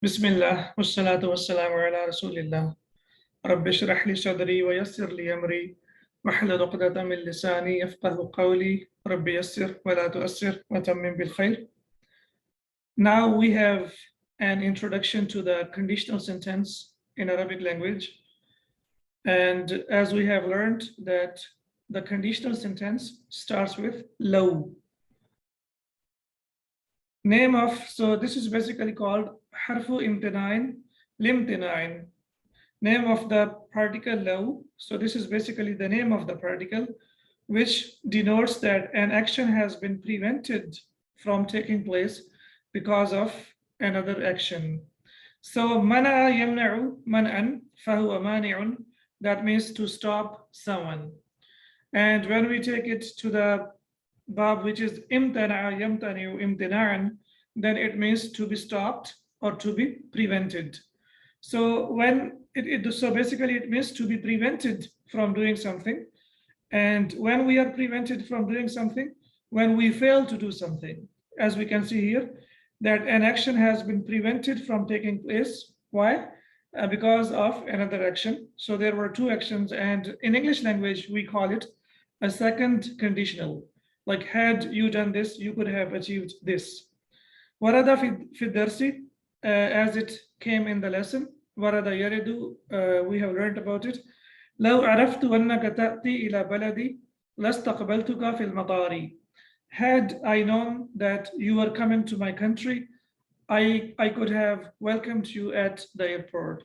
Bismillah, wassalatu wassalamu ala rasulillah. Rabbi shrah li sadri wa yassir li amri wahlul 'uqdatam min lisani yafqahu qawli. Rabbi yassir wa la tu'assir wa tammim bil khair. Now we have an introduction to the conditional sentence in Arabic language. And as we have learned that the conditional sentence starts with law. Name of, so this is basically called harfu imtina'in limtina'in. Name of the particle law. So this is basically the name of the particle, which denotes that an action has been prevented from taking place because of another action. So mana yamna'u man'an fahuwa mani'un, that means to stop someone. And when we take it to the bab, which is imtana'a yamtani'u imtina'an, then it means to be stopped or to be prevented. So so basically it means to be prevented from doing something. And when we are prevented from doing something, when we fail to do something, as we can see here, that an action has been prevented from taking place. Why? Because of another action. So there were two actions, and in English language, we call it a second conditional. Like, had you done this, you could have achieved this. Warada fi darsi, as it came in the lesson. Warada yaridu, we have learned about it. لو عرفت أنك تأتي إلى بلدي لاستقبلتك في المطار. Had I known that you were coming to my country, I could have welcomed you at the airport.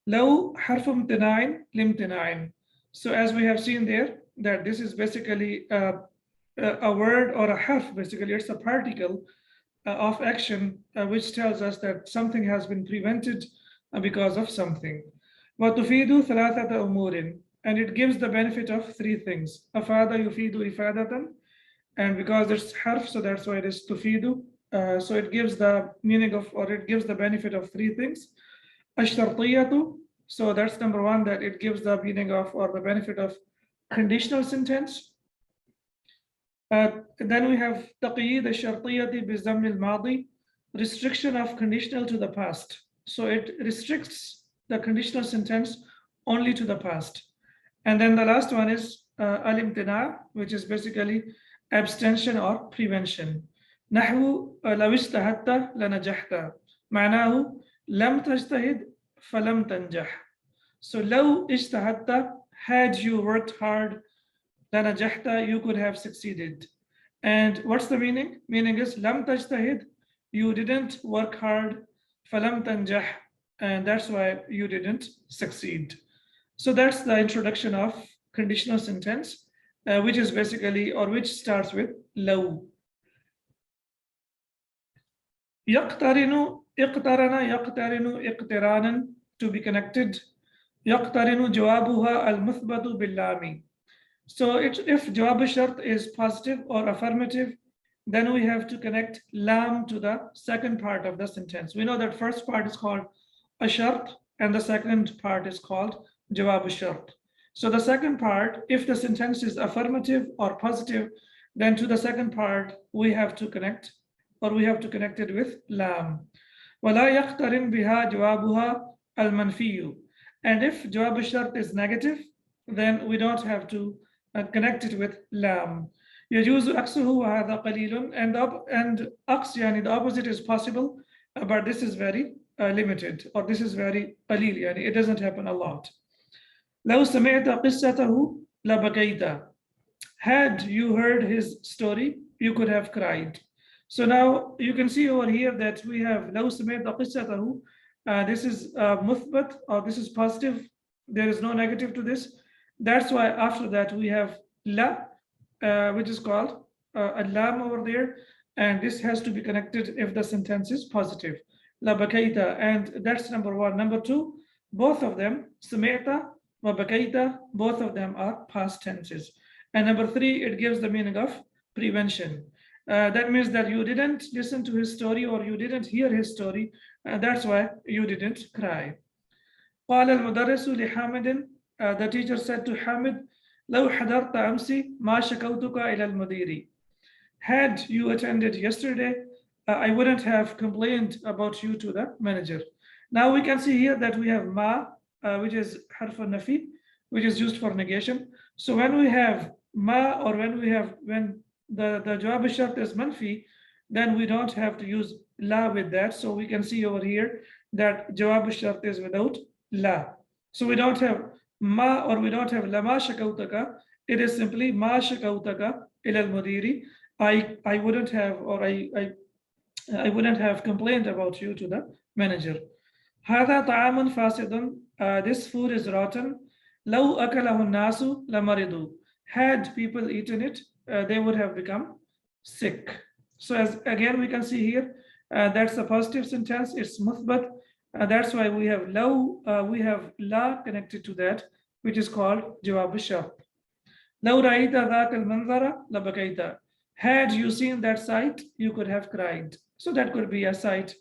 لو حرف امتناع لامتناع. So as we have seen there, that this is basically a word or a harf, basically it's a particle of action which tells us that something has been prevented because of something. وتفيد ثلاثة أمور, and it gives the benefit of three things. أفاد يفيد إفادة, and because it's harf, so that's why it is tufidu. So it gives the meaning of, or it gives the benefit of three things. الشرطية, so that's number one, that it gives the meaning of or the benefit of conditional sentence. Then we have تقييد الشرطية بضم الماضي, restriction of conditional to the past. So it restricts the conditional sentence only to the past. And then the last one is al-imtina, which is basically abstention or prevention. نحو لو اجتهدت لنجحت. معناه لم تجتهد فلم تنجح. So لو اجتهدت, had you worked hard, لنجحت, you could have succeeded. And what's the meaning? Meaning is لم تجتهد, you didn't work hard, فلم تنجح, and that's why you didn't succeed. So that's the introduction of conditional sentence, which is basically, or which starts with لو. يقترن اقترن يقترن اقترانا, to be connected. يقترن جوابها المثبت باللام. So if جواب الشرط is positive or affirmative, then we have to connect lam to the second part of the sentence. We know that first part is called a shart, and the second part is called jawab al-shart. So the second part, if the sentence is affirmative or positive, then to the second part we have to connect, or we have to connect it with lam. ولا يقترن بها جوابها المنفي. And if jawab al-shart is negative, then we don't have to connect it with lam. يجوز عكسه وهذا قليل, and عكس, yani the opposite is possible, but this is very limited, or this is very قليل, yani it doesn't happen a lot. لو سمعت قصته لبكيت. Had you heard his story, you could have cried. So now you can see over here that we have لو سمعت قصته. This is مثبت, or this is positive. There is no negative to this. That's why after that we have la, which is called a lam over there, and this has to be connected if the sentence is positive. La bakaita, and that's number one. Number two, both of them, sami'ta wa bakaita, both of them are past tenses. And number three, it gives the meaning of prevention. That means that you didn't listen to his story, or you didn't hear his story, and that's why you didn't cry. قال المدرس لحامد, the teacher said to Hamid, لو حضرت أمسي ما شكوتك إلى المدير. Had you attended yesterday, I wouldn't have complained about you to the manager. Now we can see here that we have ma, which is harf nafi, which is used for negation. So when we have ma, or when the jawab shart is manfi, then we don't have to use la with that. So we can see over here that jawab shart is without la. So we don't have ma, or we don't have lama shakautaka. It is simply ma shakautaka ila al-mudiri. I wouldn't have, or I wouldn't have complained about you to the manager. هذا طعام فاسد. This food is rotten. لو أكله الناس لمرضوا. Had people eaten it, they would have become sick. So as again we can see here, that's a positive sentence. It's muthbat. That's why we have la connected to that, which is called jawab al-shart. لو رأيت ذاك المنظر لبكيت. Had you seen that sight, you could have cried. So that could be a sight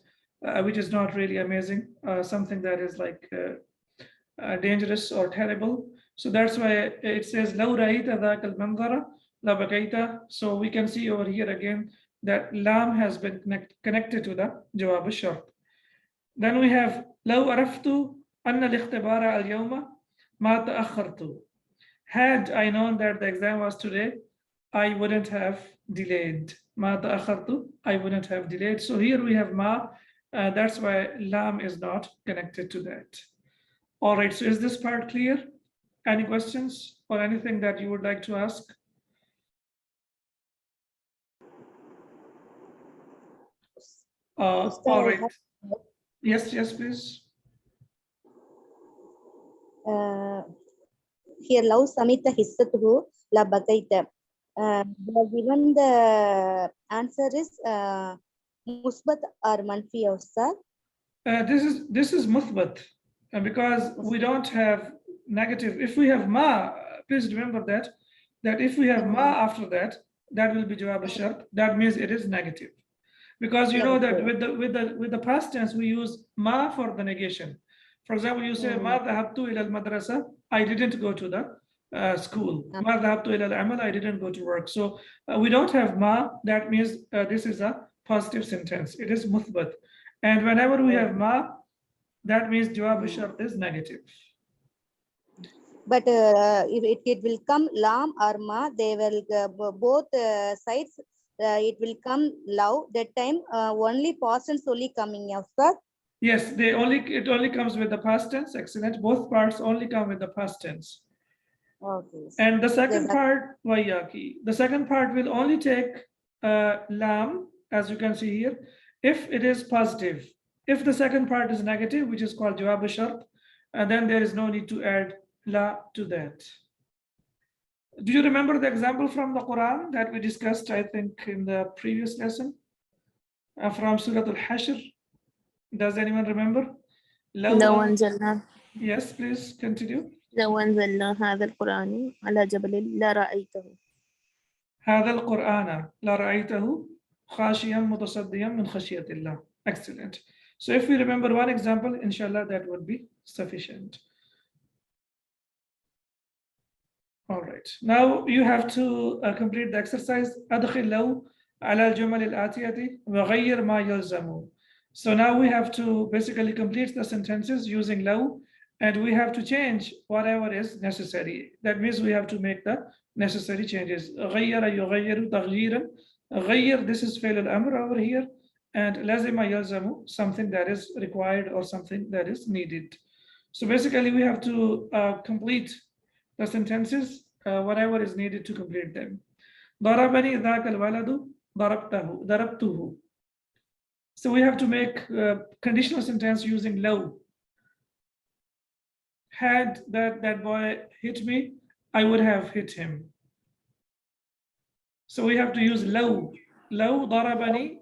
which is not really amazing, something that is like dangerous or terrible. So that's why it says لو رأيت ذاك المنظر لبكيت. So we can see over here again that lam has been connected to the jawab al-shart. Then we have لو عرفت أن الاختبار اليوم ما تأخرت. Had I known that the exam was today, I wouldn't have delayed. Ma ta'akhartu, I wouldn't have delayed. So here we have ma. That's why lam is not connected to that. All right, so is this part clear? Any questions or anything that you would like to ask? All right. Yes, please. Here, law samita hissatuhu la bakaita. Given the answer is musbat or manfi, sir. This is muthbat, because we don't have negative. If we have ma, please remember that if we have ma after that, that will be jawab al-shart. That means it is negative, because you know that with the past tense we use ma for the negation. For example, you say ma dhahabtu ila al-madrasa. I didn't go to the school. Ma dhahabtu ila al-amal. I didn't go to work. So we don't have ma. That means this is a positive sentence. It is muthbat. And whenever we have ma, that means jawab al-shart is negative. But if it will come lam or ma, they will both sides. It will come law. That time only past tense only coming out, sir. Yes, it only comes with the past tense. Excellent. Both parts only come with the past tense. Okay. And the second part, wayaki. The second part will only take lam, as you can see here, if it is positive. If the second part is negative, which is called jawab al-shart, and then there is no need to add la to that. Do you remember the example from the Quran that we discussed, I think, in the previous lesson from Surah Al-Hashr? Does anyone remember? لو أنزلنا Yes, please continue. لو أنزلنا هذا القرآن على جبل لرأيته. هذا القرآن لرأيته خاشيا متصديا من خشية الله. Excellent. So if we remember one example, inshallah, that would be sufficient. All right. Now you have to complete the exercise. أدخل لو على الجمل الآتية وغير ما يلزم. So now we have to basically complete the sentences using law, and we have to change whatever is necessary. That means we have to make the necessary changes. غير يغير تغييرا. غير, this is فعل الأمر over here, and لازم يلزم, something that is required or something that is needed. So basically we have to complete the sentences, whatever is needed to complete them. ضربني ذاك الولد ضربته ضربته. So we have to make conditional sentence using law. Had that boy hit me, I would have hit him. So we have to use law. لو ضربني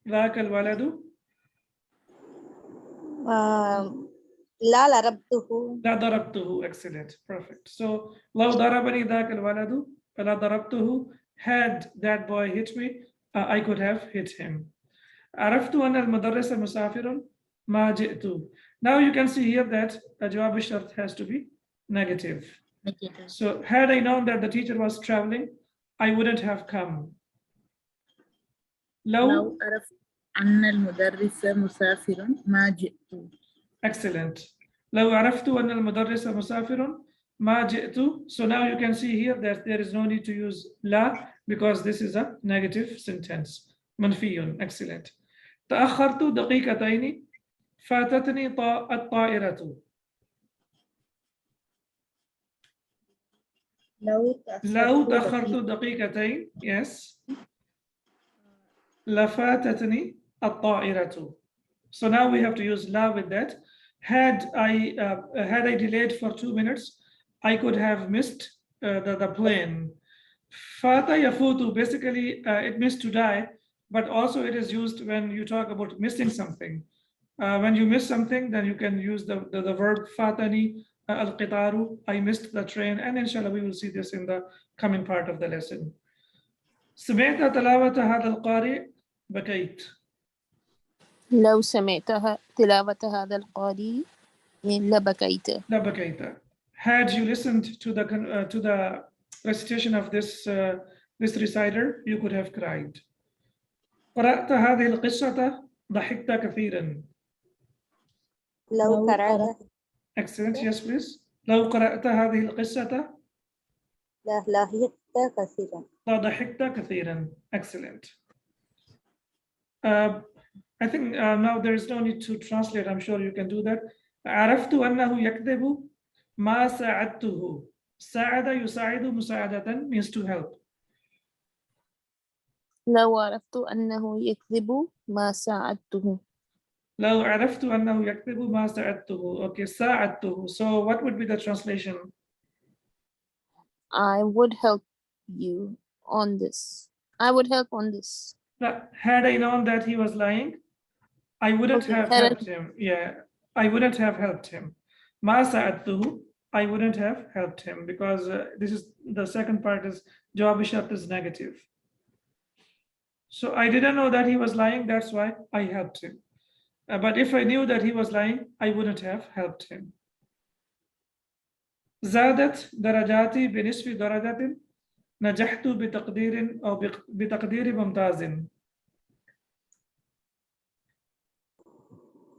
ذاك الولد لا ضربته. لا ضربته. Excellent. Perfect. So لو ضربني ذاك الولد فلا ضربته. Had that boy hit me, I could have hit him. عرفت أن المدرس مسافر ما جئت. Now you can see here that جواب الشرط has to be negative. So had I known that the teacher was traveling, I wouldn't have come. لو أن المدرس مسافر ما جئت. Excellent. لو عرفت أن المدرس مسافر ما جئت. So now you can see here that there is no need to use لا because this is a negative sentence. منفي. Excellent. تأخرت دقيقتين فاتتني الطائرة. لو تأخرت دقيقتين yes لفاتتني الطائرة. So now we have to use لا with that. Had I delayed for 2 minutes, I could have missed the plane. Fata yafutu, basically it means to die, but also it is used when you talk about missing something. When you miss something, then you can use the verb fatani al-qitaru, I missed the train, and inshallah we will see this in the coming part of the lesson. سمعت تلاوة هذا القارئ بكيت. لو سمعتها تلاوة هذا القارئ لبكيت. لبكيت. Had you listened to the recitation of this reciter, you could have cried. قرأت هذه القصة ضحكت كثيرا. لو قرأت. Excellent. Yes, please. لو قرأت هذه القصة لضحكت كثيرا. لضحكت كثيرا. Excellent. I think now there is no need to translate. I'm sure you can do that. عرفت أنه يكذب ما ساعدته. ساعد يساعد مساعدة means to help. لو عرفت أنه يكذب ما ساعدته. لو عرفت أنه يكذب ما ساعدته. Okay, ساعدته. So what would be the translation? I would help you on this. I would help on this. Had I known that he was lying, I wouldn't have helped him. Yeah, I wouldn't have helped him. ما ساعدته, I wouldn't have helped him because this is the second part is jawab shart is negative. So I didn't know that he was lying, that's why I helped him. But if I knew that he was lying, I wouldn't have helped him. زادت درجاتي بنصف درجة نجحت بتقدير أو بتقدير ممتاز.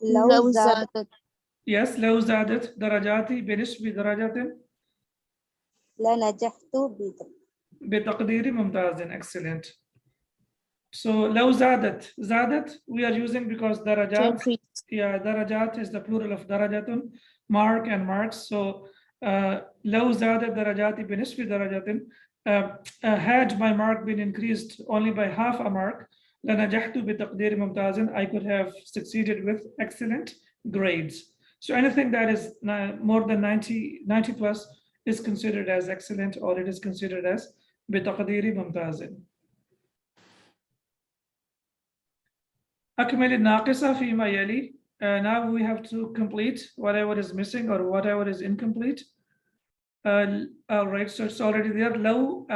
لو زادت. Yes, لو زادت درجاتي بنصف درجة لنجحت بتقدير ممتاز. Excellent. So لو زادت we are using because درجات درجات is the plural of درجة, mark and marks. So لو زادت درجاتي بنصف درجة had my mark been increased only by half a mark لنجحت بتقدير ممتاز, I could have succeeded with excellent grades. So anything that is more than 90 plus is considered as excellent or it is considered as بتقدير ممتاز. أكمل الناقصة فيما يلي. Now we have to complete whatever is missing or whatever is incomplete. All right, so it's already there. لو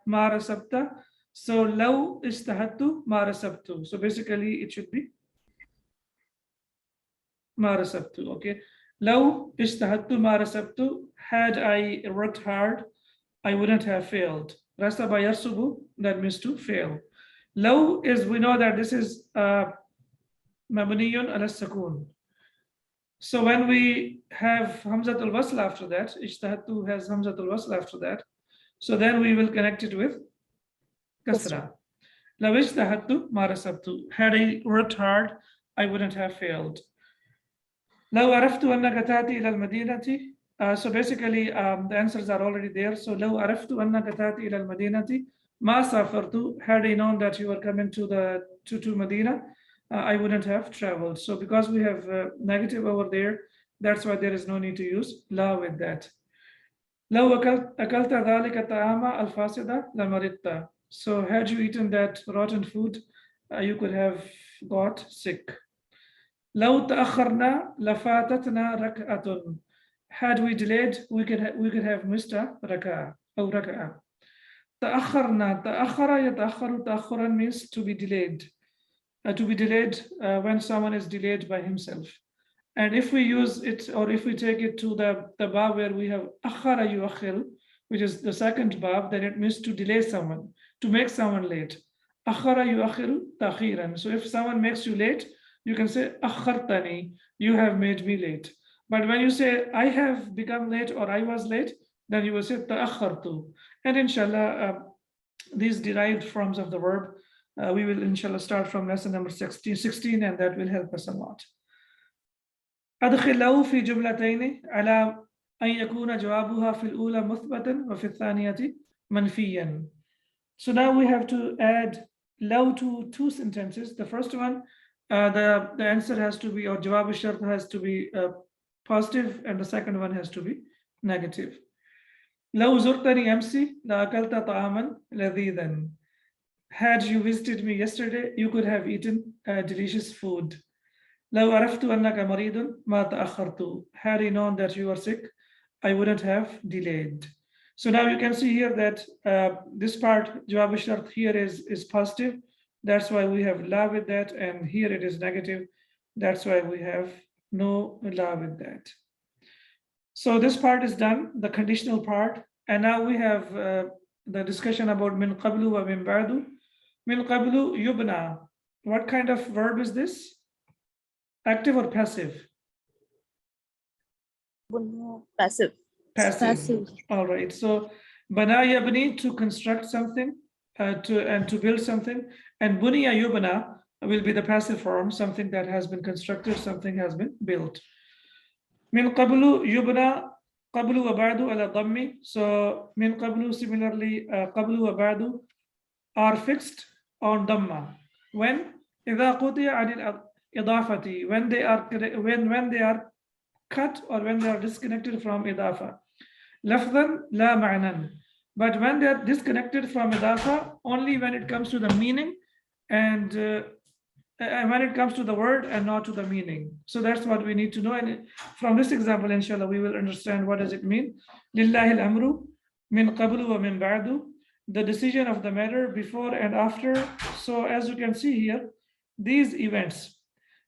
ما رسبت. So لو اجتهدت ما رسبت. So basically it should be ما رسبت. Okay. لو اجتهدت ما رسبت. Had I worked hard, I wouldn't have failed. رسب يرسب, that means to fail. لو is, we know that this is مبني على السكون. So when we have Hamzat al-Wasl after that, اجتهدت has Hamzat al-Wasl after that. So then we will connect it with kasra. لو اجتهدت ما رسبت. Had I worked hard, I wouldn't have failed. لو عرفت أنك تأتي إلى المدينة. So basically the answers are already there. So لو عرفت أنك تأتي إلى المدينة ما سافرت. Had I known that you were coming to Medina, I wouldn't have traveled. So because we have negative over there, that's why there is no need to use la with that. لو أكلت ذلك الطعام الفاسد لمرضت. So had you eaten that rotten food, you could have got sick. لو تأخرنا لفاتتنا ركعة. Had we delayed, we could have missed a ركعة أو ركعة. تأخرنا تأخر يتأخر تأخرا means to be delayed. To be delayed when someone is delayed by himself. And if we use it, or if we take it to the bab where we have akhara yuakhir, which is the second bab, then it means to delay someone, to make someone late. أخر يؤخر تأخيرا. So if someone makes you late, you can say أخرتني, you have made me late. But when you say I have become late or I was late, then you will say تأخرت. And inshallah, these derived forms of the verb, we will inshallah start from lesson number 16, and that will help us a lot. أدخل له في جملتين على أن يكون جوابها في الأولى مثبتا وفي الثانية منفيا. So now we have to add لو to two sentences. The first one, the answer has to be, or جواب الشرط has to be positive, and the second one has to be negative. لو زرتني أمس لأكلت طعاما لذيذا. Had you visited me yesterday, you could have eaten delicious food. لو عرفت أنك مريض ما تأخرت. Had I known that you were sick, I wouldn't have delayed. So now you can see here that this part, جواب الشرط, here is positive. That's why we have la with that, and here it is negative. That's why we have no la with that. So this part is done, the conditional part. And now we have the discussion about min qablu wa min ba'du. Min qablu yubna. What kind of verb is this? Active or passive? Passive. Passive. All right. So bana yabni, to construct something, to build something, and buniya yubna will be the passive form, something that has been constructed, something has been built. Min qablu yubna, qablu wa ba'du ala dhammi. So min qablu, similarly, qablu wa ba'du are fixed on dhamma. When idha qutiya anil idafati, when they are cut or when they are disconnected from idafa. Lafdhan la ma'nan. But when they are disconnected from idafa, only when it comes to the meaning and when it comes to the word and not to the meaning. So that's what we need to know. And from this example, inshallah, we will understand what does it mean. Lillahi al-amru min qablu wa min ba'du. The decision of the matter before and after. So as you can see here, these events.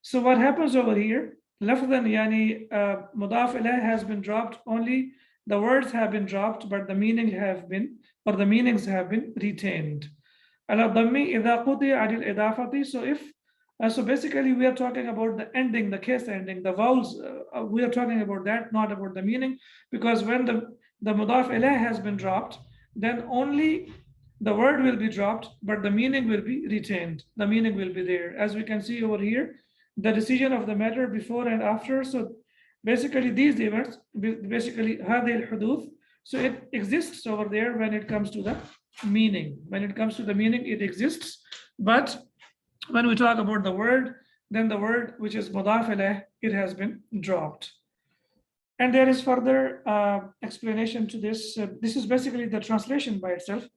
So what happens over here? Lafdhan yani mudaf ilayh has been dropped. Only the words have been dropped, but the meaning have been, or the meanings have been retained. Ala dhammi idha qutiya anil idafati. So if so basically we are talking about the ending, the case ending, the vowels. We are talking about that, not about the meaning, because when the mudaf ilayh has been dropped, then only the word will be dropped, but the meaning will be retained. The meaning will be there. As we can see over here, the decision of the matter before and after. So basically these events, basically hadil huduth. So it exists over there when it comes to the meaning. When it comes to the meaning, it exists. But when we talk about the word, then the word which is mudaf ilayh, it has been dropped. And there is further explanation to this. This is basically the translation by itself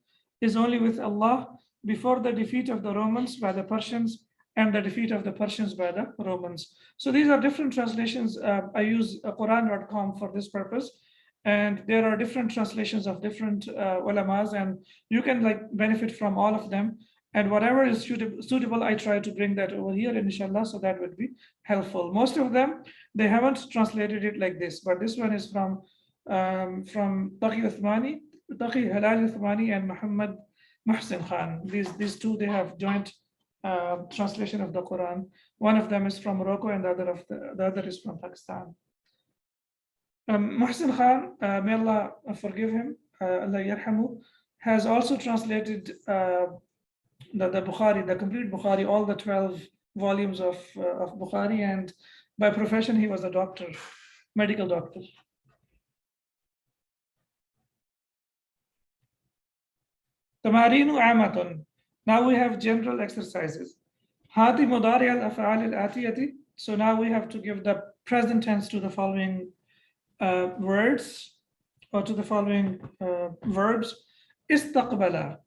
is only with Allah before the defeat of the Romans by the Persians and the defeat of the Persians by the Romans. So these are different translations. I use Quran.com for this purpose. And there are different translations of different ulamas, and you can benefit from all of them. And whatever is suitable, I try to bring that over here, inshallah, so that would be helpful. Most of them, they haven't translated it like this, but this one is from Taqi Halal Uthmani and Muhammad Muhsin Khan. These two, they have joint translation of the Quran. One of them is from Morocco, and the other is from Pakistan. Muhsin Khan, may Allah forgive him, Allah yarhamu, has also translated the Bukhari, the complete Bukhari, all the 12 volumes of Bukhari, and by profession he was a doctor, medical doctor. Tamarinu amatun. Now we have general exercises. Hati mudari al-af'al al-atiyati. So now we have to give the present tense to the following words, or to the following verbs. Istaqbala.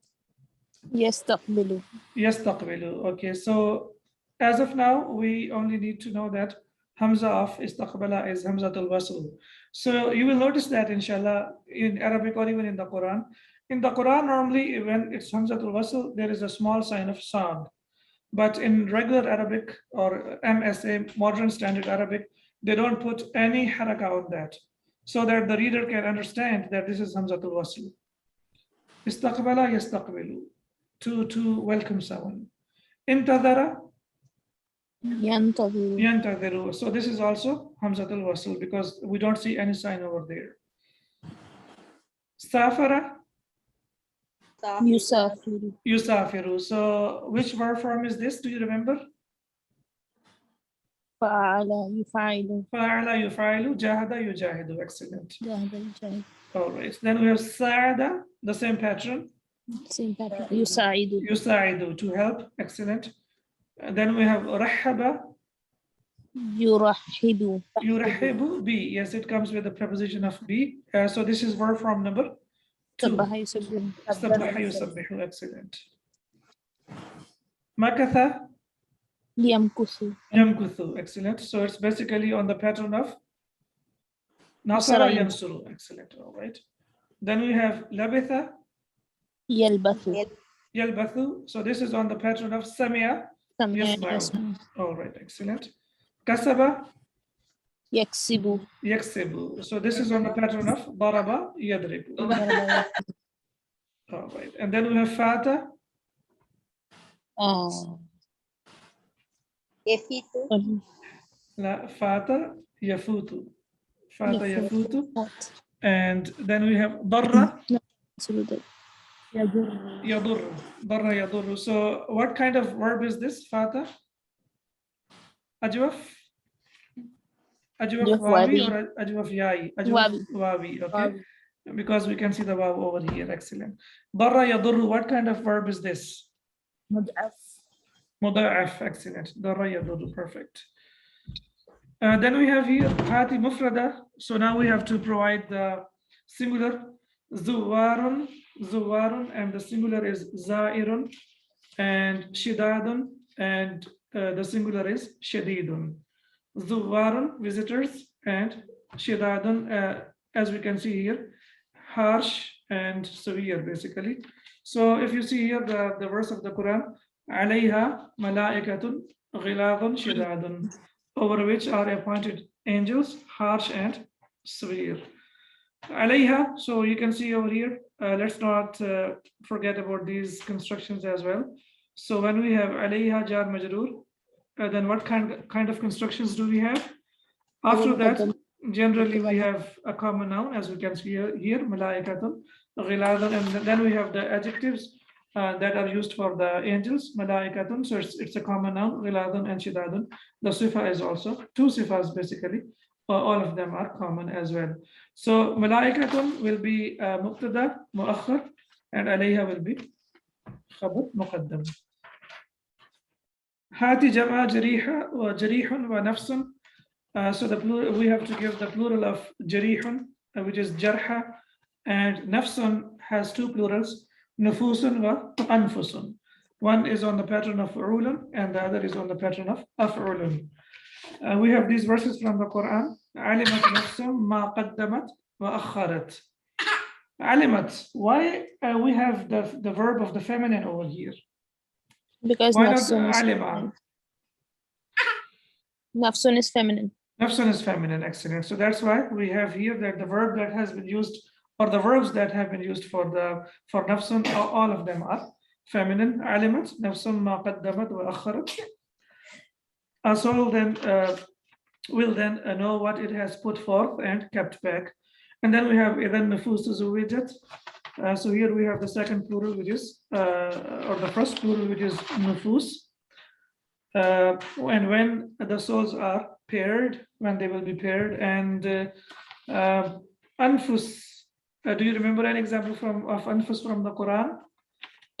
Yastaqbilu. Yastaqbilu. Okay, so as of now, we only need to know that Hamza of Istaqbala is Hamzatul Wasl. So you will notice that, inshallah, in Arabic or even in the Quran. In the Quran, normally when it's Hamzatul Wasl, there is a small sign of sound. But in regular Arabic or MSA, modern standard Arabic, they don't put any haraka on that, so that the reader can understand that this is Hamzatul Wasl. Istaqbala yastaqbilu. to welcome someone. انتظر ينتظر ينتظر. So this is also Hamzatul Wasl because we don't see any sign over there. سافر يسافر يسافر. So which verb form is this? Do you remember? فعل يفعل فعل يفعل جاهد يجاهد. Excellent. جاهد الجاهد. All right. Then we have ساعد, the same pattern. Same pattern. يساعد يساعد, to help. Excellent. And then we have رحب يرحب يرحب be. Yes, it comes with the preposition of be. So this is verb form number 2. سبح يسبح سبح يسبح. Excellent. مكث يمكث يمكث. Excellent. So it's basically on the pattern of نصر ينصر. Excellent. All right. Then we have لبث يلبث يلبث. So this is on the pattern of سمع سمع يسمع. يسمع All right. Excellent. كسب يكسب يكسب. So this is on the pattern of ضرب يضرب. All right. And then we have فات يفيت لا فات يفوت. فات يفوت. And then we have ضر يضر. ضر يضر. So what kind of verb is this? فات أجوف أجوف واوي واوي. or أجوف ياي? أجوف واوي. واوي. Okay. واوي. Because we can see the waw over here. Excellent. ضر يضر. What kind of verb is this? مضعف مضاعف. Excellent. ضر يضر. Perfect. Then we have here هاتي مفردة. So now we have to provide the singular زوار زوار, and the singular is زائر, and شداد, and the singular is شديد. زوار, visitors, and شداد, as we can see here, harsh and severe basically. So if you see here the verse of the Quran, عليها ملائكة غلاظ شداد, over which are appointed angels, harsh and severe. عليها, so you can see over here, let's not forget about these constructions as well. So when we have عليها jar majroor, then what kind of constructions do we have? After that, generally we have a common noun, as we can see here, malaikatun, ghiladun, and then we have the adjectives that are used for the angels, malaikatun, so it's a common noun, ghiladun and shidadun. The sifa is also 2 sifas basically, all of them are common as well. So malaikatun will be mubtada, muakhar, and alayha will be khabar muqaddam. Hati jama jariha wa jarihun wa nafsun. So the plural, we have to give the plural of jarihun, which is jarha, and nafsun has 2 plurals, nufusun wa anfusun. One is on the pattern of ulun, and the other is on the pattern of af'ulun. We have these verses from the Quran. Alimat nafsum ma qaddamat wa akharat. Alimat. Why we have the verb of the feminine over here? Because Why not nafsun is alima? feminine. Nafsun is feminine. Nafsun is feminine. Excellent. So that's why we have here that the verb that has been used, or the verbs that have been used for nafsun, all of them are feminine. Alimat nafsun ma qaddamat wa akharat. So then we'll then know what it has put forth and kept back. And then we have idan nufus zuwijat. So here we have the second plural, which is or the first plural, which is nufus. And when the souls are paired, when they will be paired, and anfus. Do you remember an example of anfus from the Quran?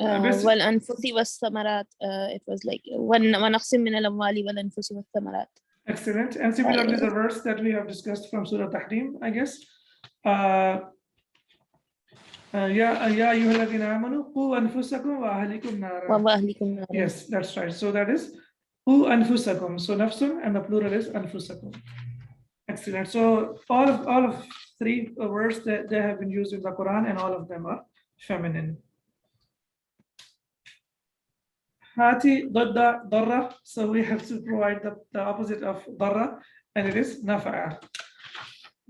والأنفس والثمرات. It was like ونقسم من الأموال والأنفس والثمرات. Excellent. And similarly, the verse that we have discussed from Surah Tahrim, I guess. يا أيها الذين آمنوا قوا أنفسكم وأهليكم نارا. وأهليكم نارا. Yes, that's right. So that is قوا أنفسكم. So nafsun, and the plural is أنفسكم. Excellent. So all of 3 words that they have been used in the Quran, and all of them are feminine. Hati ضد ضرة. So we have to provide the opposite of ضرة, and it is nafa'a.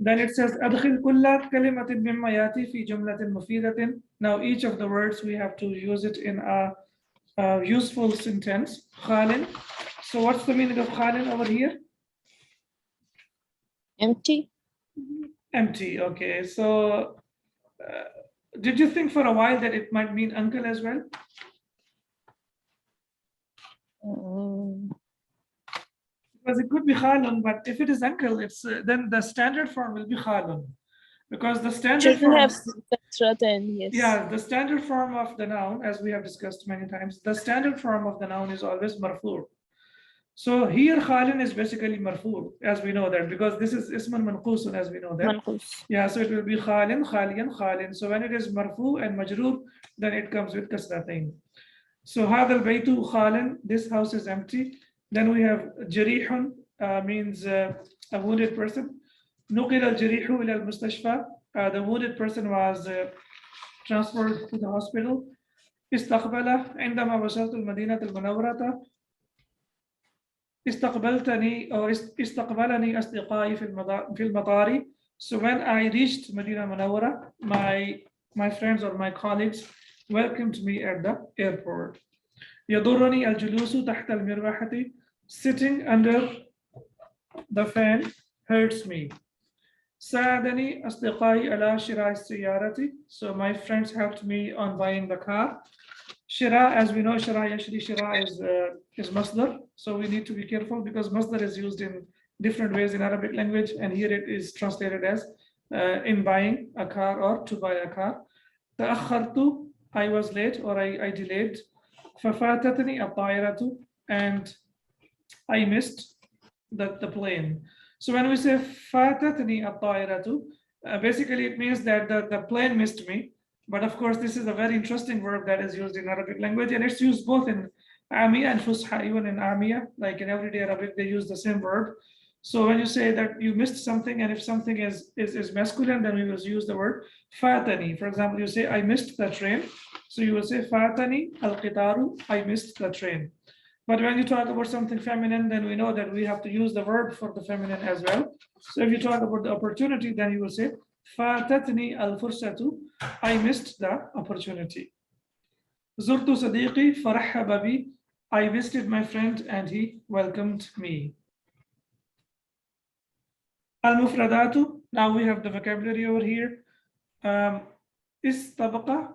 Then it says أدخل كل كلمة مما يأتي في جملة مفيدة. Now each of the words we have to use it in a useful sentence. خال. So what's the meaning of خال over here? Empty. Empty. Okay. So did you think for a while that it might mean uncle as well? Because it could be khalun, but if it is uncle, it's then the standard form will be khalun, because the standard Shouldn't form. have threatened, yes. Yeah, the standard form of the noun, as we have discussed many times, the standard form of the noun is always marfu. So here khalin is basically marfu, as we know that, because this is isman manqusun, as we know that. Manqus. Yeah, so it will be khalin, khaliyan, khalin. So when it is marfu and majroor, then it comes with kasratain. So hadha al-baytu khalin, this house is empty. Then we have jarihun, means a wounded person. Nuqil al-jarihu ila al-mustashfa, the wounded person was transferred to the hospital. Istaqbala, عندما وصلت المدينة المنورة. استقبلتني or استقبلني أصدقائي في المطار. So when I reached Madina Munawwara, my friends or my colleagues welcomed me at the airport. يضرني الجلوس تحت المروحة. Sitting under the fan hurts me. ساعدني أصدقائي على شراء السيارة. So my friends helped me on buying the car. Shira, as we know, shira is masdar. So we need to be careful because masdar is used in different ways in Arabic language, and here it is translated as in buying a car or to buy a car. تأخرت, I was late or I delayed. ففاتتني الطائرة, and I missed the plane. So when we say فاتتني الطائرة, basically it means that the plane missed me. But of course, this is a very interesting verb that is used in Arabic language, and it's used both in Amiya and Fusha. Even in Amiya, like in everyday Arabic, they use the same verb. So when you say that you missed something, and if something is masculine, then we will use the word fatani. For example, you say, I missed the train. So you will say fatani al-qitaru, I missed the train. But when you talk about something feminine, then we know that we have to use the verb for the feminine as well. So if you talk about the opportunity, then you will say فاتتني الفرصة, I missed the opportunity. زرت صديقي فرحب بي, I visited my friend and he welcomed me. المفردات, now we have the vocabulary over here. استبقى,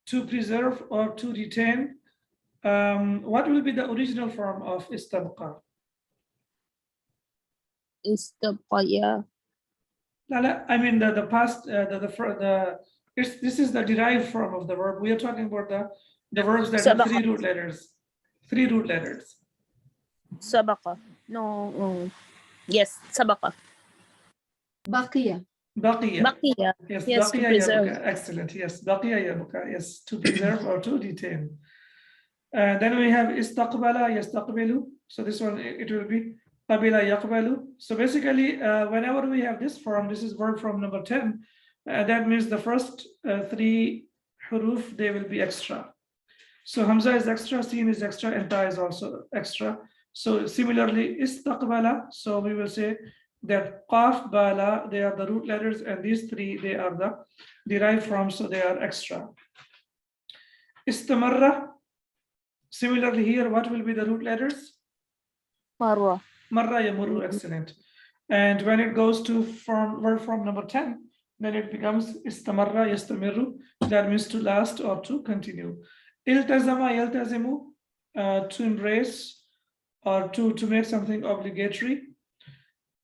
to preserve or to retain. What will be the original form of استبقى? Istabqa. I mean the past, this is the derived form of the verb. We are talking about the verbs that have three root letters. Three root letters. Sabaqa. No. Yes, sabaqa. Baqiya. Baqiya. Baqiya. Yes, Yes, to baqiya preserve. yabuka. Excellent. Yes, baqiya yabuka. Yes, to preserve or to retain. Then we have istaqbala yastaqbilu. So this one, it will be qabila yaqbalu. So basically, whenever we have this form, this is verb from number 10. That means the first three huruf, they will be extra. So Hamza is extra, Sin is extra, and Ta is also extra. So similarly, istaqbala. So we will say that qaf, bala, they are the root letters, and these three, they are the derived from, so they are extra. Istamarra. Similarly here, what will be the root letters? Marwa. Marra yamurru, excellent. And when it goes to verb from number 10, then it becomes istamarra yastamirru. That means to last or to continue. Iltazama yaltazimu, to embrace or to make something obligatory.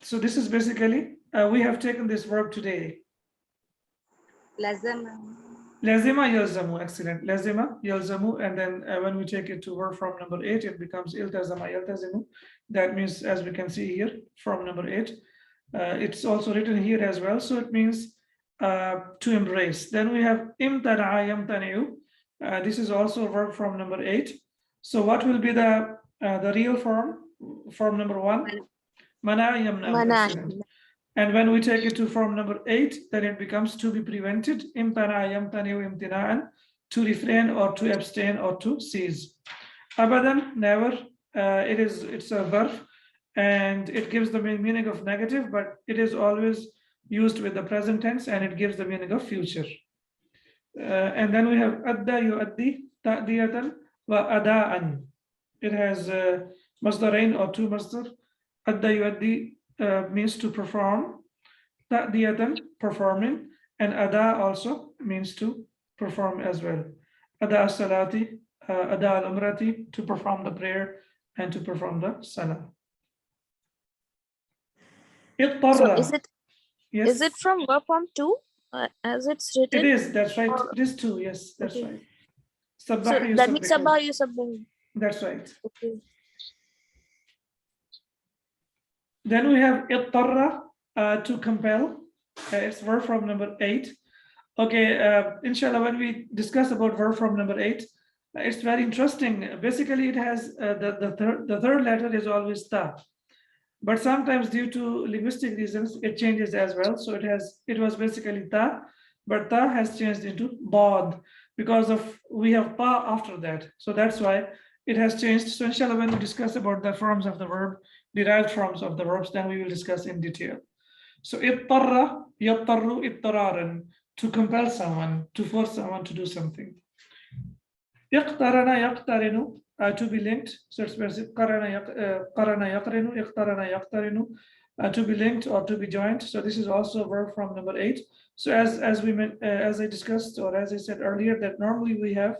So this is basically, we have taken this verb today. Lazama. Lazima yalzamu, excellent. Lazima yalzamu, and then when we take it to verb from number 8, it becomes iltazama yaltazimu. That means, as we can see here, from number 8, it's also written here as well. So it means to embrace. Then we have imtana'a yamtani'u. This is also a verb from number 8. So what will be the real form number 1? Mana yamna'u, excellent. And when we take it to form number 8, then it becomes to be prevented. Imtana'a yamtani'u imtina'an, to refrain or to abstain or to cease. Abadan, never. It's a verb. and it gives the meaning of negative, but it is always used with the present tense, and it gives the meaning of future. And then we have adda yuaddi ta'diyatan wa ada'an. It has masdarain or two masdar. Adda yuaddi means to perform, ta'diyatan performing, and ada also means to perform as well. Ada as-salati, ada al-umrati, to perform the prayer and to perform the salah. So Yes. is it from verb form 2 as it's written? It is, that's right. It is 2, yes, that's Okay. right. So Sabbaha that means yusabbihu. sabah yusabbihu. That's right. Okay. Then we have ittarra, to compel. It's verb from number 8. Okay, inshallah, when we discuss about verb from number 8, it's very interesting. Basically, it has the third letter is always ta, but sometimes due to linguistic reasons, it changes as well. So it was basically ta, but ta has changed into dad because of we have pa after that. So that's why it has changed. So inshallah, when we discuss about the forms of the verb, derived forms of the verbs, then we will discuss in detail. So ittarra, yattarru ittararan, to compel someone, to force someone to do something. Iqtarana yaqtarinu, to be linked. So it's qarana yaqrinu, iqtarana yaqtarinu, to be linked or to be joined. So this is also a verb from number 8. So as I discussed, or as I said earlier, that normally we have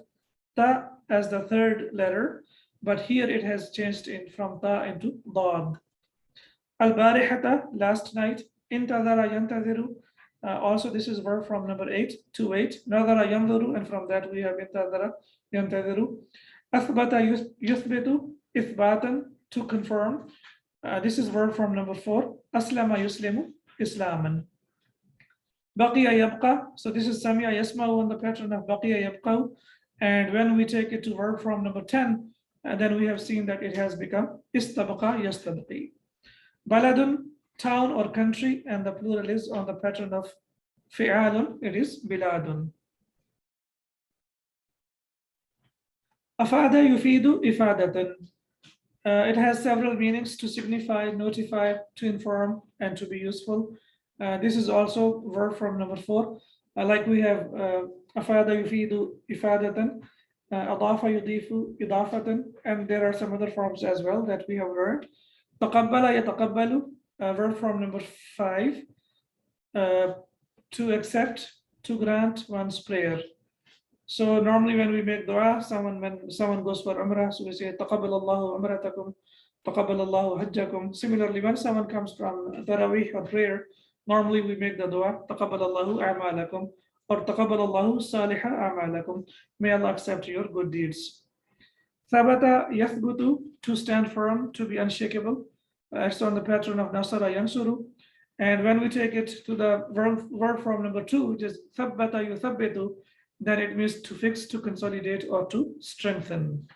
ta as the third letter, but here it has changed from ta into dad. Al-barihata, last night. Intadara yantadiru, also this is verb from number 8 to 8. Nadara yanzuru, and from that we have intadara yantadiru. Athbata yuthbitu, ithbatan, to confirm. This is verb from number 4. Aslama yuslimu, islaman. Baqiya yabqa, so this is Sami'a yasma'u on the pattern of Baqiya yabqa. And when we take it to verb from number 10, then we have seen that it has become istabaqa yastabqi. Baladun, town or country, and the plural is on the pattern of fi'alun, it is biladun. Afada yufidu ifadatan. It has several meanings: to signify, notify, to inform, and to be useful. This is also verb from number 4. Like we have afada yufidu ifadatan, adafa yudifu idafatan, and there are some other forms as well that we have learned. Taqabbala yataqabbalu, verb from number 5, to accept, to grant one's prayer. So normally when we make dua, when someone goes for umrah, so we say taqabbalallahu umratakum, taqabbalallahu hajjakum. Similarly, when someone comes from tarawih or prayer, normally we make the dua taqabbalallahu a'malakum or taqabbalallahu salihah a'malakum. May Allah accept your good deeds. Thabata yathbutu, to stand firm, to be unshakable. It's on the pattern of nasara yansuru. And when we take it to the verb from number 2, which is thabbata yuthabbitu, then it means to fix, to consolidate, or to strengthen.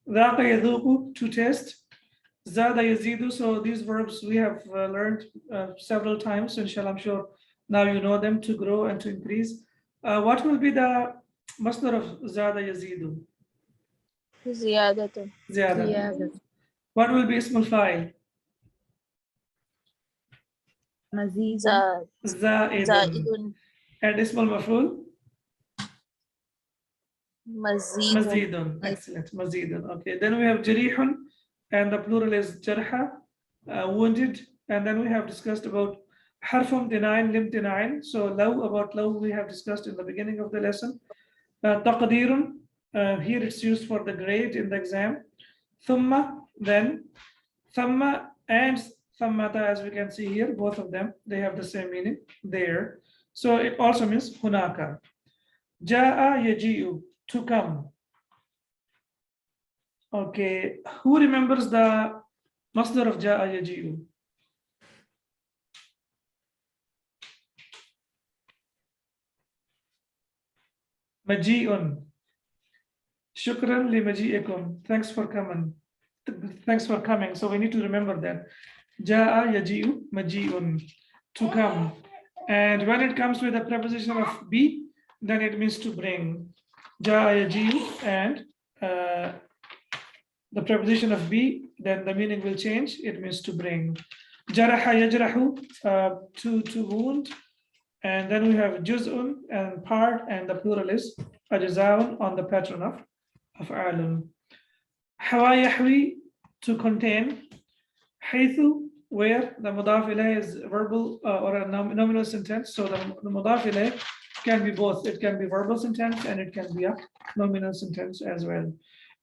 Dhaqa yadhuqu, to taste. Zada yazidu, so these verbs we have learned several times. Inshallah, I'm sure now you know them: to grow and to increase. What will be the masdar of zada yazidu? Ziyadatu. Ziyada. What will be ismul fa'il? مزيد Za'idun. And ismul maf'ul? Mazidun. Mazidun. Excellent. Mazidun. Okay. Then we have jarihun, and the plural is jarha, wounded. And then we have discussed about harfum dinain, lim dinain. So about law we have discussed in the beginning of the lesson. Taqdirun, here it's used for the grade in the exam. Thumma, then. Thamma and thammata, as we can see here, both of them, they have the same meaning there. So it also means hunaka. Ja'a yaji'u, to come. Okay, who remembers the masdar of ja'a yaji'u? Maji'un. Shukran li maji'ikum. Thanks for coming. Thanks for coming. So we need to remember that. Ja'a yaji'u maji'un, to come. And when it comes with a preposition of be, then it means to bring. Ja'a yaji'u and the preposition of be, then the meaning will change. It means to bring. Jaraha yajrahu, to wound. And then we have juz'un and part, and the plural is ajzaun on the pattern of af'alun. Hawa yahwi, to contain. Haythu, where the mudaf ilayh is verbal or a nominal sentence. So the mudaf ilayh can be both. It can be verbal sentence and it can be a nominal sentence as well.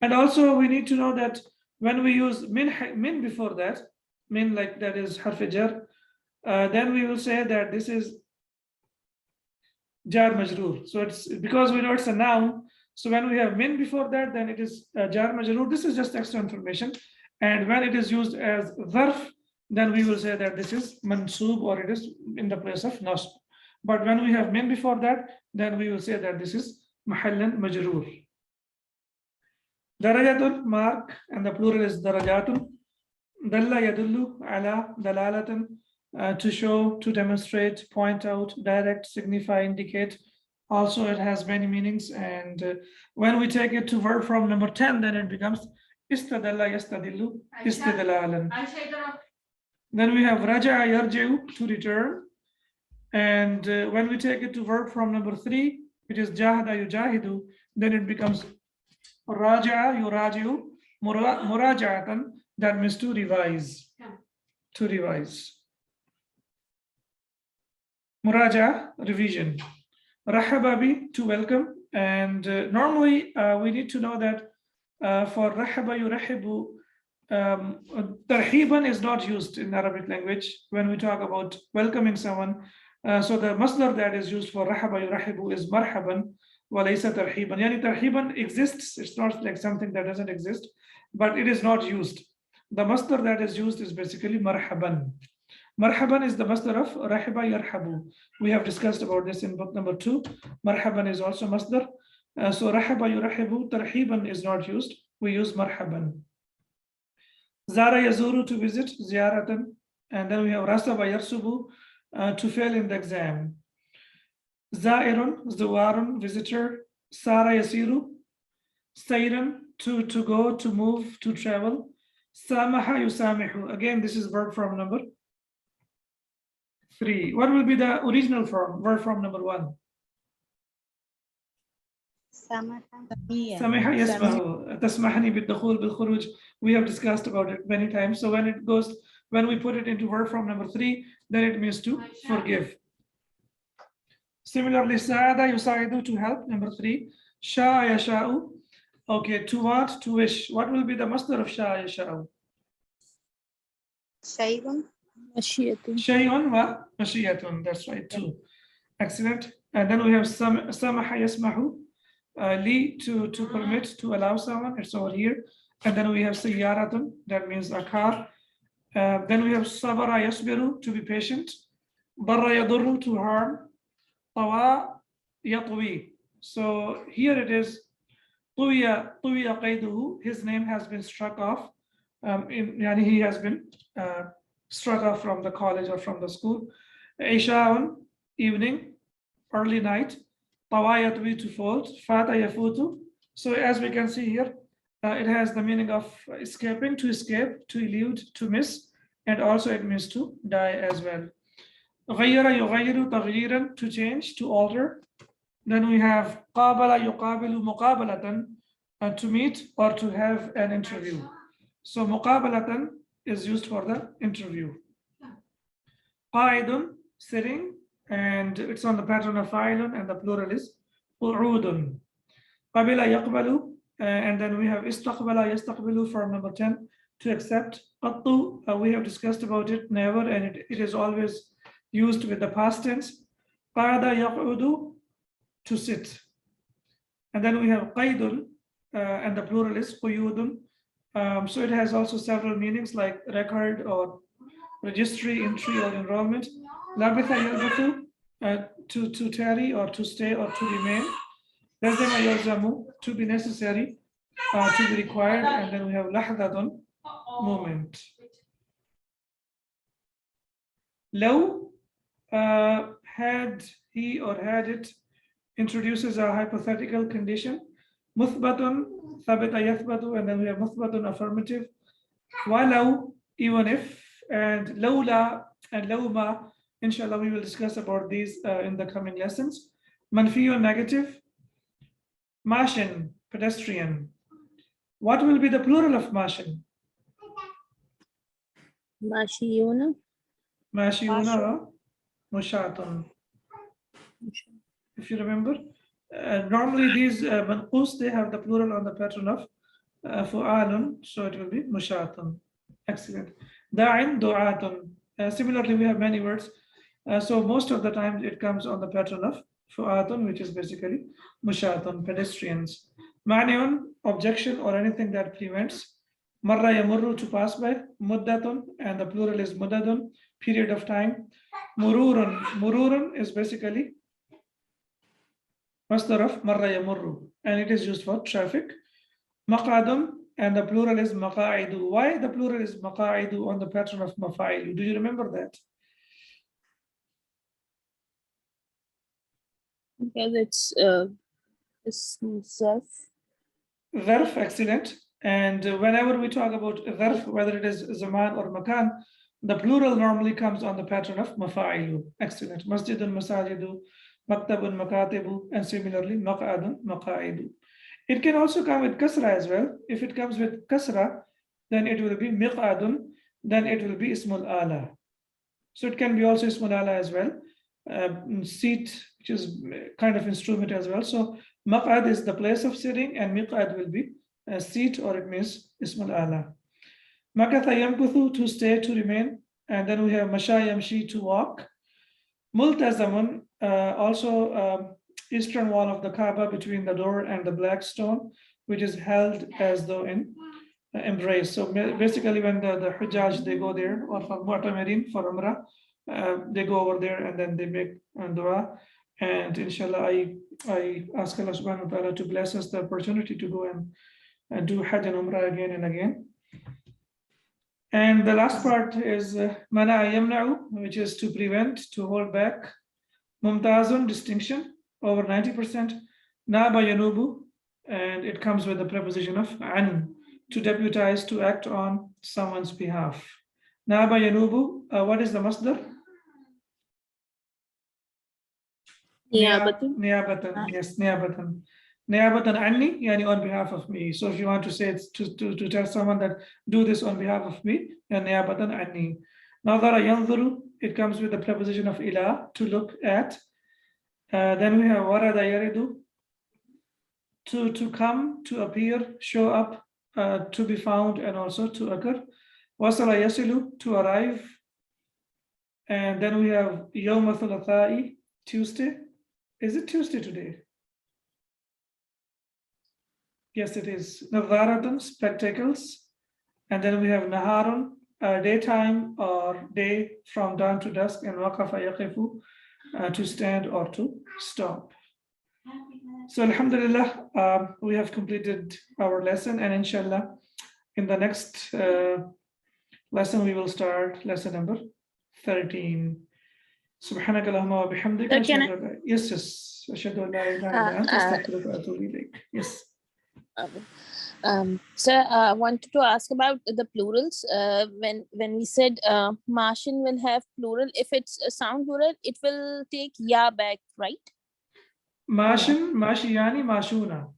And also we need to know that when we use min before that, min like that is harf jar, then we will say that this is jar majroor. So it's because we know it's a noun. So when we have min before that, then it is jar majroor. This is just extra information. And when it is used as dharf, then we will say that this is mansoob or it is in the place of nasb. But when we have min before that, then we will say that this is mahallan majroor. Darajatun, mark, and the plural is darajatun. Dalla yadullu ala dalalatan, to show, to demonstrate, point out, direct, signify, indicate. Also, it has many meanings. And when we take it to verb form number 10, then it becomes istadalla yastadillu istidlalan. Then we have raja'a yarji'u, to return. And when we take it to verb form number 3, which is jahada yujahidu, then it becomes raja'a yuraji'u muraja'atan, that means to revise. To revise. Muraja, revision. Rahababi, to welcome. And normally we need to know that for rahaba yurahibu, tarhiban is not used in Arabic language when we talk about welcoming someone. So the masdar that is used for rahaba yurahibu is marhaban wa laysa tarhiban. Yani tarhiban exists. It's not like something that doesn't exist, but it is not used. The masdar that is used is basically marhaban. Marhaban is the masdar of rahiba yarhabu. We have discussed about this in book number 2. Marhaban is also masdar. So rahaba yurahibu, tarhiban is not used. We use marhaban. Zara yazuru, to visit, ziyaratan. And then we have rasaba yarsubu, to fail in the exam. Zairun, zuwarun, visitor. Sara yasiru, sayran, to go, to move, to travel. Samaha yusamihu. Again, this is verb form number 3. What will be the original form, verb form number 1? Samaha yasmahu. Tasmahani bid-dukhul bil-khuruj. We have discussed about it many times. So when we put it into verb form number 3, then it means to forgive. Similarly, sa'ada yusaidu, to help, number 3. Sha'a yasha'u. Okay, to want, to wish. What will be the masdar of sha'a yasha'u? Shay'un. Shay'un wa mashiyatun. That's right, too. Excellent. And then we have samaha yasmahu, li, to permit, to allow someone. It's over here. And then we have sayyaratun, that means a car. Then we have sabara yasbiru, to be patient. Darra yadurru, to harm. Tawa yatwi. So here it is. Tuwiya qayduhu, his name has been struck off. He has been struck off from the college or from the school. Isha'un, evening, early night. Tawa yatwi, to fold. Fata yafutu. So as we can see here, it has the meaning of escaping, to escape, to elude, to miss, and also it means to die as well. Ghayyara yughayyiru taghyiran, to change, to alter. Then we have qabala yuqabilu muqabalatan, to meet or to have an interview. So muqabalatan is used for the interview. Qa'idun, sitting, and it's on the pattern of fa'ilun, and the plural is qu'udun. Qabila yaqbalu, and then we have istaqbala yastaqbilu for number 10, to accept. Qattu, we have discussed about it, never, and it is always used with the past tense. Qa'ada yaq'udu, to sit. And then we have qaidun, and the plural is quyudun. So it has also several meanings like record or registry, entry or enrollment. Labitha yalbathu, to tarry or to stay or to remain. Lazima yalzamu, to be necessary, to be required. And then we have lahdadun, moment. Law, had he or had it, introduces a hypothetical condition. Muthbatun, thabita yathbatu, and then we have muthbatun affirmative. Walau, even if, and lawla and lawma. Inshallah, we will discuss about these in the coming lessons. Manfiyun, negative. Mashin, pedestrian. What will be the plural of mashin? Mashiyuna. Mashiyuna or mushatun. If you remember, normally these manqus, they have the plural on the pattern of fu'alun, so it will be mushatun. Excellent. Da'in, du'atun. Similarly, we have many words. So most of the time it comes on the pattern of fu'atun, which is basically mushatun, pedestrians. Mani'un, objection or anything that prevents. Marra yamurru, to pass by. Muddatun, and the plural is muddadun, period of time. Mururun, mururun is basically masdar of marra yamurru, and it is used for traffic. Maqadun, and the plural is maqa'idu. Why the plural is maqa'idu on the pattern of mafa'ilu? Do you remember that? Because it's self. Dharf, excellent. And whenever we talk about dharf, whether it is zaman or makan, the plural normally comes on the pattern of mafa'ilu. Excellent. Masjidun, masajidu, maktabun, makatibu, and similarly maq'adun, maqa'idu. It can also come with kasra as well. If it comes with kasra, then it will be miq'adun, then it will be ismul ala. So it can be also ismul ala as well. Seat, which is kind of instrument as well. So maq'ad is the place of sitting, and miq'ad will be a seat, or it means ismul ala. Makatha yamkuthu, to stay, to remain. And then we have masha yamshi, to walk. Multazamun, also eastern wall of the Kaaba, between the door and the black stone, which is held as though in embrace. So basically when the Hujjaj, they go there, or for Mu'tamirin, for Umrah, they go over there and then they make dua. And inshallah, I ask Allah subhanahu wa ta'ala to bless us the opportunity to go and do Hajj and Umrah again and again. And the last part is mana yamna'u, which is to prevent, to hold back. Mumtazun, distinction, over 90%. Naba yanubu, and it comes with the preposition of an, to deputize, to act on someone's behalf. Naba yanubu, what is the masdar? Niyabatan. Niyabatan, yes, niyabatan. Niyabatan anni, yani on behalf of me. So if you want to say it's to tell someone that do this on behalf of me, then niyabatan anni. Nadara yanzuru, it comes with the preposition of ila, to look at. Then we have warada yaridu, to come, to appear, show up, to be found, and also to occur. Wasala yasilu, to arrive. And then we have yawma thulathai, Tuesday. Is it Tuesday today? Yes, it is. Nadharatun, spectacles. And then we have naharun, daytime or day from dawn to dusk, and waqafa yaqifu, to stand or to stop. So alhamdulillah, we have completed our lesson, and inshallah in the next lesson we will start lesson number 13. Subhanaka Allahumma wa bihamdika. Yes, yes. Ashhadu an la ilaha illa anta astaghfiruka wa atubu ilayk. Yes. So I wanted to ask about the plurals. When we said Martian will have plural, if it's a sound plural, it will take ya back, right? Mashin, mashiyani, mashuna.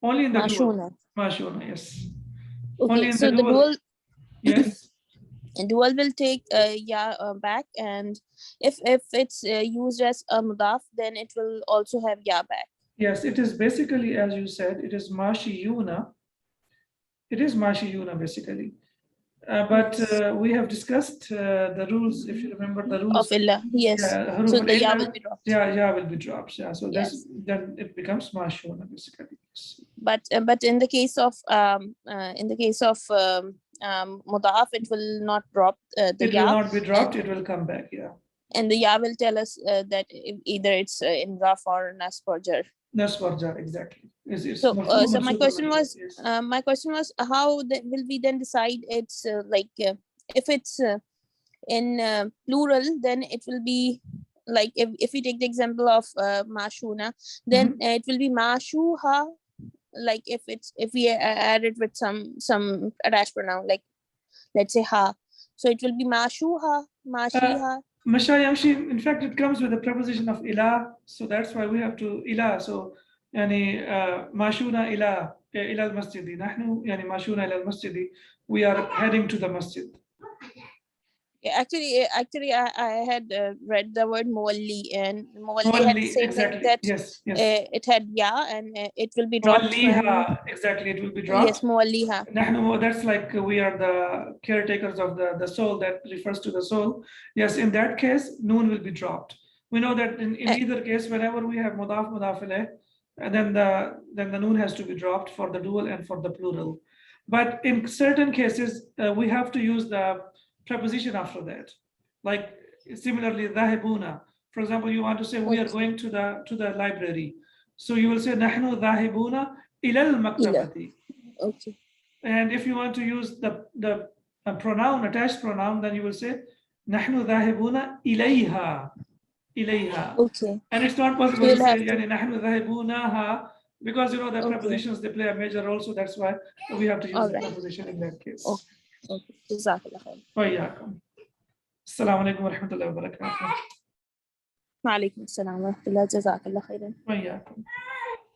Only in the dual. Mashuna, yes. Okay, only in so the dual. Yes. And dual will take ya back, and if it's used as a mudaf, then it will also have ya back. Yes, it is basically, as you said, it is mashiyuna. It is mashiyuna basically. But we have discussed the rules, if you remember the rules. Of illa, yes. So the ya will be dropped. Yeah, ya will be dropped. Yeah, so Yes. then it becomes mashiyuna basically. But in the case of mudaf, it will not drop the it ya. Will not be dropped. It will come back. Yeah. And the ya will tell us that either it's in raf or nasb or jar. Nasb or jar, exactly. So my question was, how will we then decide it's if it's in plural, then it will be like, if we take the example of mashuna, then it will be mashuha, like if we add it with some attached pronoun, like let's say ha, so it will be mashuha, mashiha. Masha yamshi, in fact, it comes with the preposition of ila, so that's why we have to ila. So yani mashuna ila al-masjidi, nahnu yani mashuna ila al-masjidi, we are heading to the masjid. Actually, I had read the word muwalli, and muwalli had the same exactly. thing, that Yes. it had ya, and it will be dropped. Muwalliha, exactly, it will be dropped. Yes, muwalliha. Nahnu, that's like we are the caretakers of the soul, that refers to the soul. Yes, in that case, noon will be dropped. We know that in either case, whenever we have mudaf ilayh, and then the noon has to be dropped for the dual and for the plural. But in certain cases, we have to use the preposition after that. Like similarly, dhahibuna. For example, you want to say we are going to the library. So you will say nahnu dhahibuna ila al-maktabati. Okay. And if you want to use the pronoun, attached pronoun, then you will say nahnu dhahibuna ilayha. Okay. And it's not possible to say yani nahnu dhahibunaha, because you know the prepositions, they play a major role, so that's why we have to use the preposition in that case. Okay. Jazakallah khair. Wa iyyakum. Assalamu alaikum wa rahmatullahi wa barakatuh. Wa alaikum assalam wa rahmatullah. Jazakallah khairan. Wa iyyakum.